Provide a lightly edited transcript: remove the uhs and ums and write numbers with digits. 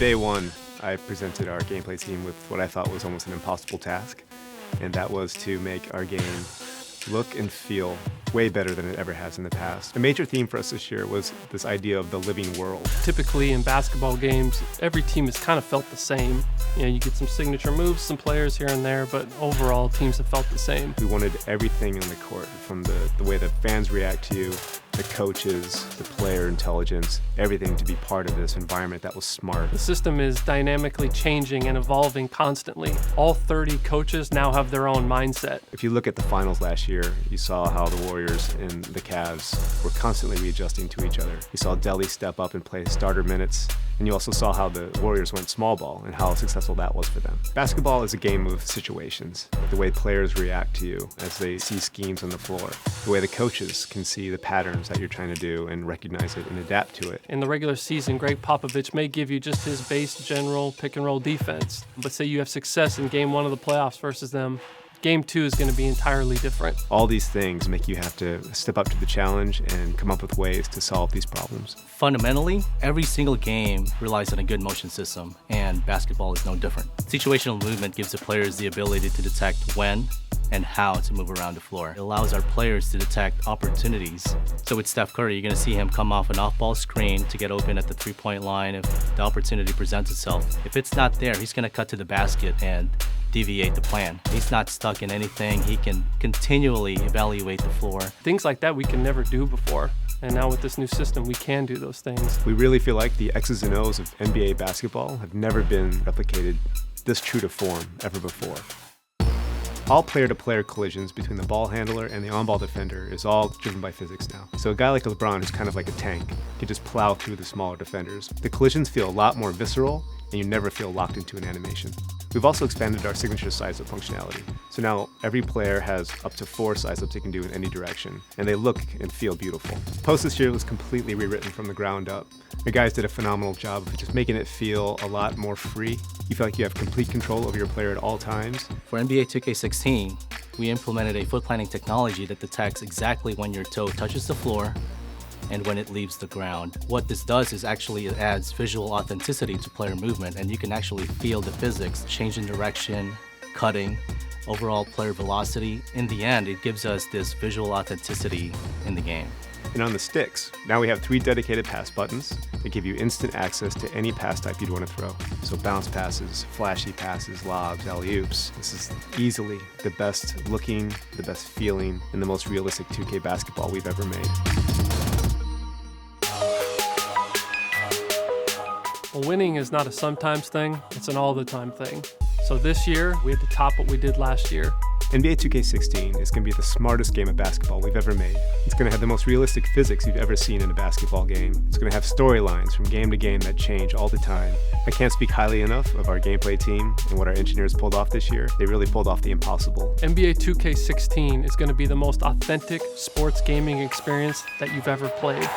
day one, I presented our gameplay team with what I thought was almost an impossible task, and that was to make our game look and feel way better than it ever has in the past. A major theme for us this year was this idea of the living world. Typically in basketball games, every team has kind of felt the same. You know, you get some signature moves, some players here and there, but overall teams have felt the same. We wanted everything on the court, from the way that fans react to you, the coaches, the player intelligence, everything to be part of this environment that was smart. The system is dynamically changing and evolving constantly. All 30 coaches now have their own mindset. If you look at the finals last year, you saw how the Warriors and the Cavs were constantly readjusting to each other. You saw Delhi step up and play starter minutes, and you also saw how the Warriors went small ball and how successful that was for them. Basketball is a game of situations. The way players react to you as they see schemes on the floor. The way the coaches can see the patterns that you're trying to do and recognize it and adapt to it. In the regular season, Greg Popovich may give you just his base general pick and roll defense. But say you have success in game one of the playoffs versus them, game two is going to be entirely different. All these things make you have to step up to the challenge and come up with ways to solve these problems. Fundamentally, every single game relies on a good motion system, and basketball is no different. Situational movement gives the players the ability to detect when and how to move around the floor. It allows our players to detect opportunities. So with Steph Curry, you're going to see him come off an off-ball screen to get open at the three-point line if the opportunity presents itself. If it's not there, he's going to cut to the basket and deviate the plan. He's not stuck in anything. He can continually evaluate the floor. Things like that we can never do before. And now with this new system, we can do those things. We really feel like the X's and O's of NBA basketball have never been replicated this true to form ever before. All player-to-player collisions between the ball handler and the on-ball defender is all driven by physics now. So a guy like LeBron, who's kind of like a tank, can just plow through the smaller defenders. The collisions feel a lot more visceral, and you never feel locked into an animation. We've also expanded our signature size-up functionality. So now every player has up to 4 size-ups they can do in any direction, and they look and feel beautiful. Post this year was completely rewritten from the ground up. The guys did a phenomenal job of just making it feel a lot more free. You feel like you have complete control over your player at all times. For NBA 2K16, we implemented a foot planning technology that detects exactly when your toe touches the floor and when it leaves the ground. What this does is actually it adds visual authenticity to player movement, and you can actually feel the physics, change in direction, cutting, overall player velocity. In the end, it gives us this visual authenticity in the game. And on the sticks, now we have 3 dedicated pass buttons that give you instant access to any pass type you'd want to throw. So bounce passes, flashy passes, lobs, alley-oops. This is easily the best looking, the best feeling, and the most realistic 2K basketball we've ever made. Well, winning is not a sometimes thing, it's an all-the-time thing. So this year, we had to top what we did last year. NBA 2K16 is going to be the smartest game of basketball we've ever made. It's going to have the most realistic physics you've ever seen in a basketball game. It's going to have storylines from game to game that change all the time. I can't speak highly enough of our gameplay team and what our engineers pulled off this year. They really pulled off the impossible. NBA 2K16 is going to be the most authentic sports gaming experience that you've ever played.